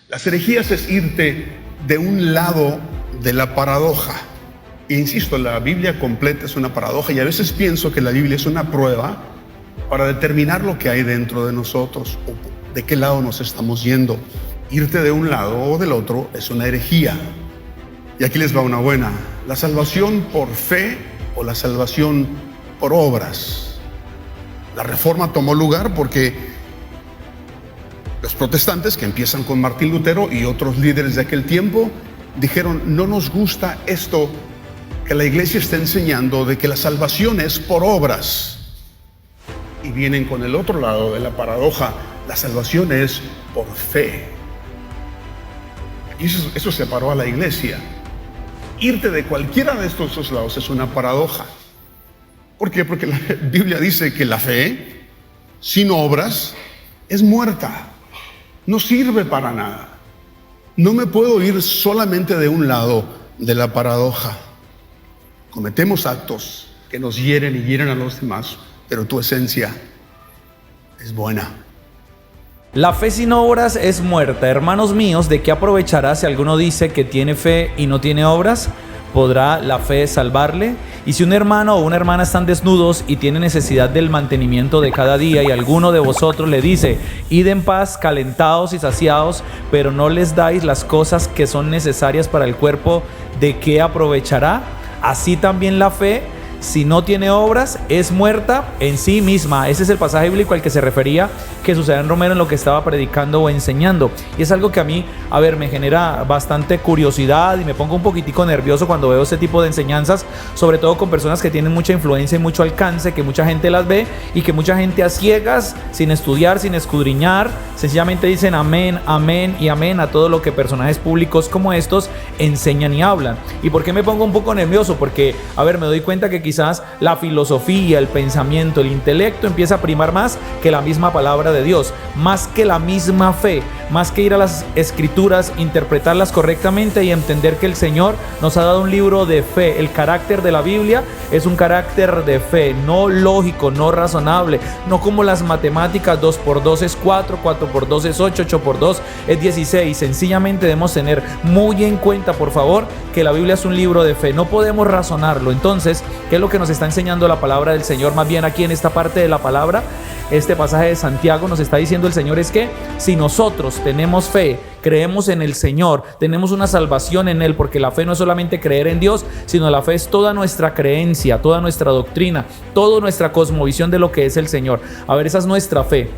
Las herejías es irte de un lado de la paradoja. E insisto, la Biblia completa es una paradoja y a veces pienso que la Biblia es una prueba para determinar lo que hay dentro de nosotros o de qué lado nos estamos yendo. Irte de un lado o del otro es una herejía. Y aquí les va una buena: la salvación por fe o la salvación por obras. La Reforma tomó lugar porque los protestantes, que empiezan con Martín Lutero y otros líderes de aquel tiempo, dijeron: no nos gusta esto que la iglesia está enseñando de que la salvación es por obras. Y vienen con el otro lado de la paradoja: la salvación es por fe. Y eso separó a la iglesia. Irte de cualquiera de estos dos lados es una paradoja. ¿Por qué? Porque la Biblia dice que la fe sin obras es muerta, no sirve para nada. No me puedo ir solamente de un lado de la paradoja. Cometemos actos que nos hieren y hieren a los demás, pero tu esencia es buena. La fe sin obras es muerta. Hermanos míos, ¿de qué aprovechará si alguno dice que tiene fe y no tiene obras? ¿Podrá la fe salvarle? Y si un hermano o una hermana están desnudos y tienen necesidad del mantenimiento de cada día, y alguno de vosotros le dice: id en paz, calentados y saciados, pero no les dais las cosas que son necesarias para el cuerpo, ¿de qué aprovechará? Así también la fe, si no tiene obras, es muerta en sí misma. Ese es el pasaje bíblico al que se refería Jesús Romero en lo que estaba predicando o enseñando. Y es algo que a mí, me genera bastante curiosidad y me pongo un poquitico nervioso cuando veo este tipo de enseñanzas, sobre todo con personas que tienen mucha influencia y mucho alcance, que mucha gente las ve y que mucha gente a ciegas, sin estudiar, sin escudriñar, sencillamente dicen amén, amén y amén a todo lo que personajes públicos como estos enseñan y hablan. ¿Y por qué me pongo un poco nervioso? Porque, me doy cuenta que quizás la filosofía, el pensamiento, el intelecto empieza a primar más que la misma palabra de Dios, más que la misma fe, más que ir a las escrituras, interpretarlas correctamente y entender que el Señor nos ha dado un libro de fe. El carácter de la Biblia es un carácter de fe, no lógico, no razonable, no como las matemáticas: 2 por 2 es 4, 4 por 2 es 8, 8 por 2 es 16. Sencillamente debemos tener muy en cuenta, por favor, que la Biblia es un libro de fe, no podemos razonarlo. Entonces, ¿qué es lo que nos está enseñando la palabra del Señor? Más bien aquí en esta parte de la palabra, este pasaje de Santiago nos está diciendo el Señor es que si nosotros tenemos fe, creemos en el Señor, tenemos una salvación en Él, porque la fe no es solamente creer en Dios, sino la fe es toda nuestra creencia, toda nuestra doctrina, toda nuestra cosmovisión de lo que es el Señor. Esa es nuestra fe.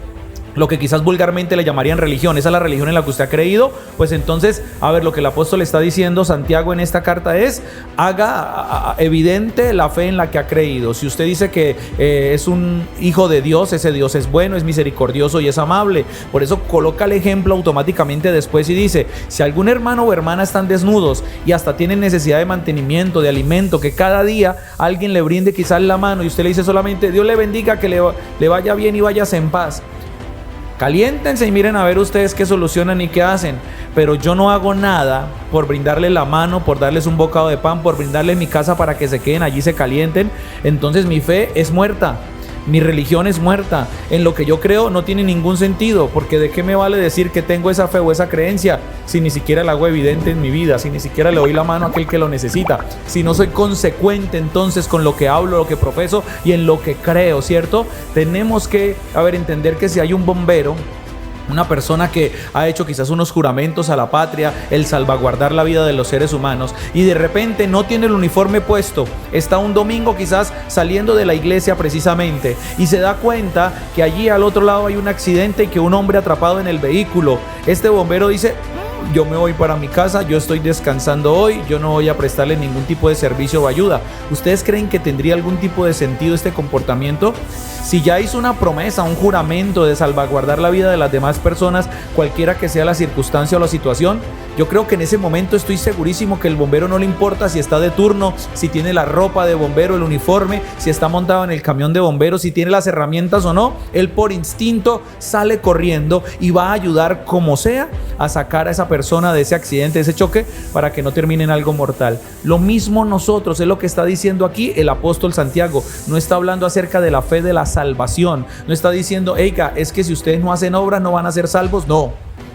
Lo que quizás vulgarmente le llamarían religión, esa es la religión en la que usted ha creído. Pues entonces, lo que el apóstol está diciendo Santiago en esta carta es: haga evidente la fe en la que ha creído. Si usted dice que es un hijo de Dios, ese Dios es bueno, es misericordioso y es amable. Por eso coloca el ejemplo automáticamente después y dice: si algún hermano o hermana están desnudos y hasta tienen necesidad de mantenimiento, de alimento, que cada día alguien le brinde quizás la mano, y usted le dice solamente: Dios le bendiga, que le vaya bien y váyase en paz. Caliéntense y miren a ver ustedes qué solucionan y qué hacen. Pero yo no hago nada por brindarles la mano, por darles un bocado de pan, por brindarles mi casa para que se queden allí y se calienten. Entonces mi fe es muerta. Mi religión es muerta. En lo que yo creo no tiene ningún sentido, porque ¿de qué me vale decir que tengo esa fe o esa creencia si ni siquiera la hago evidente en mi vida, si ni siquiera le doy la mano a aquel que lo necesita, si no soy consecuente entonces con lo que hablo, lo que profeso y en lo que creo, ¿cierto? Tenemos que entender que si hay un bombero, una persona que ha hecho quizás unos juramentos a la patria, el salvaguardar la vida de los seres humanos, y de repente no tiene el uniforme puesto, está un domingo quizás saliendo de la iglesia precisamente y se da cuenta que allí al otro lado hay un accidente y que un hombre atrapado en el vehículo. Este bombero dice: yo me voy para mi casa, yo estoy descansando hoy, yo no voy a prestarle ningún tipo de servicio o ayuda. ¿Ustedes creen que tendría algún tipo de sentido este comportamiento? Si ya hizo una promesa, un juramento de salvaguardar la vida de las demás personas, cualquiera que sea la circunstancia o la situación, yo creo que en ese momento estoy segurísimo que el bombero no le importa si está de turno, si tiene la ropa de bombero, el uniforme, si está montado en el camión de bomberos, si tiene las herramientas o no. Él por instinto sale corriendo y va a ayudar como sea a sacar a esa persona de ese accidente, de ese choque, para que no termine en algo mortal. Lo mismo nosotros, es lo que está diciendo aquí el apóstol Santiago. No está hablando acerca de la fe de la salvación, no está diciendo: es que si ustedes no hacen obras no van a ser salvos. No,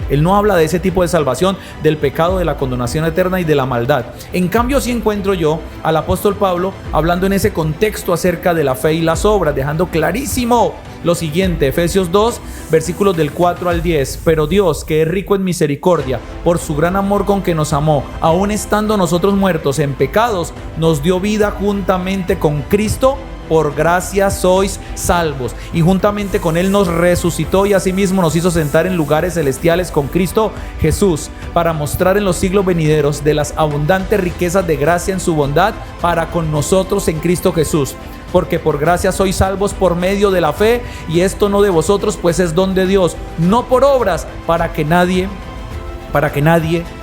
Él no habla de ese tipo de salvación, del pecado, de la condenación eterna y de la maldad. En cambio, sí encuentro yo al apóstol Pablo hablando en ese contexto acerca de la fe y las obras, dejando clarísimo lo siguiente, Efesios 2, versículos del 4 al 10. Pero Dios, que es rico en misericordia, por su gran amor con que nos amó, aun estando nosotros muertos en pecados, nos dio vida juntamente con Cristo. Por gracia sois salvos, y juntamente con Él nos resucitó y asimismo nos hizo sentar en lugares celestiales con Cristo Jesús, para mostrar en los siglos venideros de las abundantes riquezas de gracia en su bondad para con nosotros en Cristo Jesús. Porque por gracia sois salvos por medio de la fe, y esto no de vosotros, pues es don de Dios, no por obras, para que nadie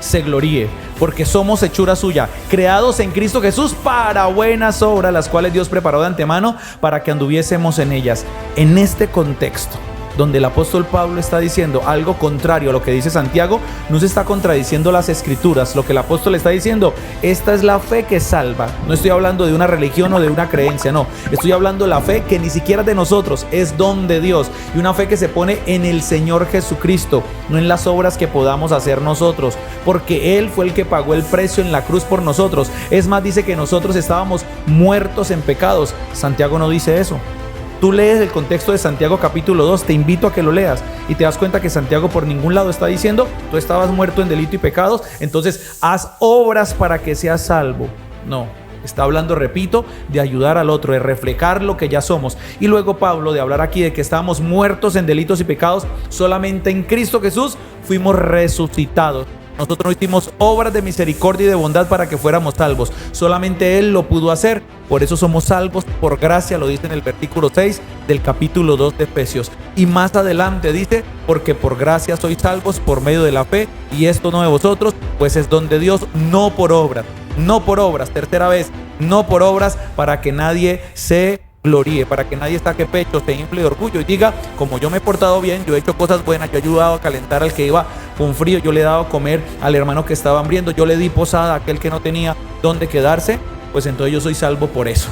se gloríe. Porque somos hechura suya, creados en Cristo Jesús para buenas obras, las cuales Dios preparó de antemano para que anduviésemos en ellas. En este contexto, donde el apóstol Pablo está diciendo algo contrario a lo que dice Santiago, no se está contradiciendo las escrituras. Lo que el apóstol está diciendo, esta es la fe que salva. No estoy hablando de una religión o de una creencia, no. Estoy hablando de la fe que ni siquiera es de nosotros, es don de Dios. Y una fe que se pone en el Señor Jesucristo, no en las obras que podamos hacer nosotros. Porque Él fue el que pagó el precio en la cruz por nosotros. Es más, dice que nosotros estábamos muertos en pecados. Santiago no dice eso. Tú lees el contexto de Santiago capítulo 2, te invito a que lo leas y te das cuenta que Santiago por ningún lado está diciendo, tú estabas muerto en delito y pecados, entonces haz obras para que seas salvo. No, está hablando, repito, de ayudar al otro, de reflejar lo que ya somos. Y luego Pablo de hablar aquí de que estábamos muertos en delitos y pecados, solamente en Cristo Jesús fuimos resucitados. Nosotros no hicimos obras de misericordia y de bondad para que fuéramos salvos. Solamente Él lo pudo hacer. Por eso somos salvos por gracia, lo dice en el versículo 6 del capítulo 2 de Efesios. Y más adelante dice, porque por gracia sois salvos por medio de la fe, y esto no de vosotros, pues es don de Dios, no por obras. No por obras, tercera vez, no por obras, para que nadie se gloríe, para que nadie saque pecho, se infle de orgullo y diga, como yo me he portado bien, yo he hecho cosas buenas, yo he ayudado a calentar al que iba con frío, yo le he dado a comer al hermano que estaba hambriento, yo le di posada a aquel que no tenía dónde quedarse, pues entonces yo soy salvo por eso.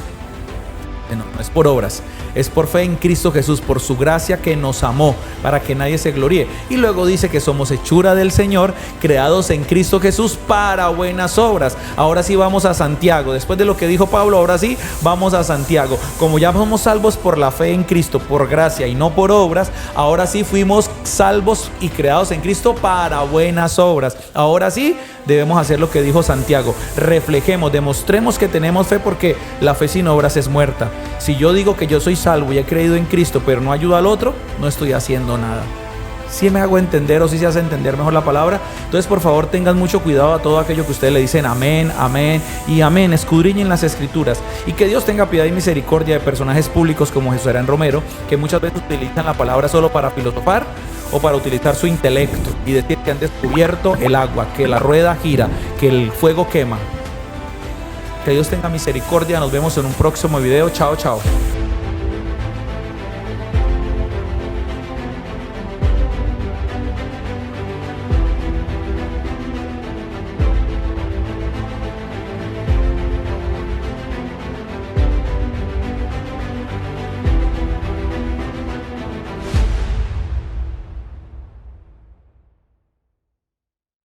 No es por obras, es por fe en Cristo Jesús, por su gracia que nos amó, para que nadie se gloríe. Y luego dice que somos hechura del Señor, creados en Cristo Jesús para buenas obras. Ahora sí vamos a Santiago. Después de lo que dijo Pablo, ahora sí vamos a Santiago. Como ya somos salvos por la fe en Cristo, por gracia y no por obras, ahora sí fuimos salvos y creados en Cristo para buenas obras. Ahora sí debemos hacer lo que dijo Santiago, reflejemos, demostremos que tenemos fe, porque la fe sin obras es muerta. Si yo digo que yo soy salvo y he creído en Cristo, pero no ayudo al otro, no estoy haciendo nada. ¿Sí me hago entender o sí se hace entender mejor la palabra? Entonces, por favor, tengan mucho cuidado a todo aquello que ustedes le dicen amén, amén y amén. Escudriñen las escrituras, y que Dios tenga piedad y misericordia de personajes públicos como Jesús Herán Romero, que muchas veces utilizan la palabra solo para filosofar o para utilizar su intelecto y decir que han descubierto el agua, que la rueda gira, que el fuego quema. Que Dios tenga misericordia. Nos vemos en un próximo video. Chao, chao.